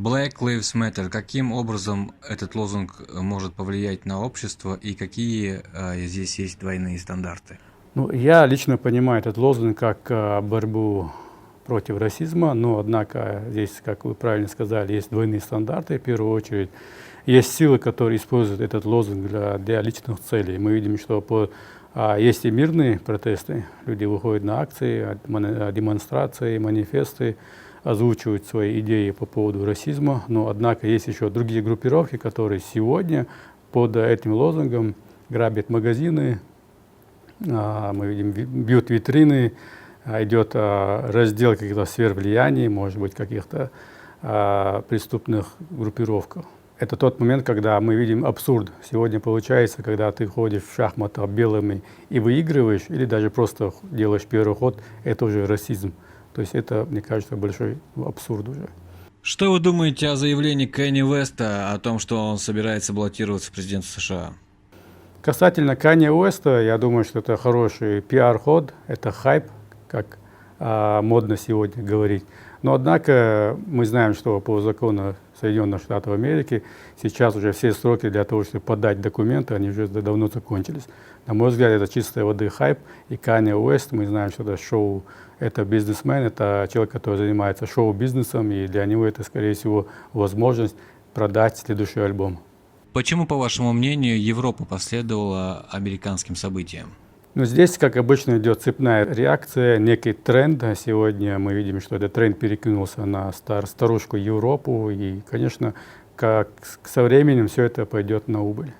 Black Lives Matter. Каким образом этот лозунг может повлиять на общество и какие здесь есть двойные стандарты? Ну, я лично понимаю этот лозунг как борьбу против расизма, но однако здесь, как вы правильно сказали, есть двойные стандарты в первую очередь. Есть силы, которые используют этот лозунг для личных целей. Мы видим, что есть и мирные протесты, люди выходят на акции, демонстрации, манифесты, озвучивают свои идеи по поводу расизма, но однако есть еще другие группировки, которые сегодня под этим лозунгом грабят магазины, мы видим, бьют витрины, идет раздел каких-то сфер влияния, может быть, каких-то преступных группировок. Это тот момент, когда мы видим абсурд. Сегодня получается, когда ты ходишь в шахматы белыми и выигрываешь, или даже просто делаешь первый ход, это уже расизм. То есть это, мне кажется, большой абсурд уже. Что вы думаете о заявлении Кэнни Уэста о том, что он собирается баллотироваться в президенты США? Касательно Канье Уэста, я думаю, что это хороший пиар-ход, это хайп, как модно сегодня говорить. Но однако мы знаем, что по закону Соединенных Штатов Америки сейчас уже все сроки для того, чтобы подать документы, они уже давно закончились. На мой взгляд, это чистой воды хайп. И Канье Уэст, мы знаем, что это шоу, это бизнесмен, это человек, который занимается шоу-бизнесом, и для него это, скорее всего, возможность продать следующий альбом. Почему, по вашему мнению, Европа последовала американским событиям? Но здесь, как обычно, идет цепная реакция, некий тренд. Сегодня мы видим, что этот тренд перекинулся на старушку Европу. И, конечно, со временем все это пойдет на убыль.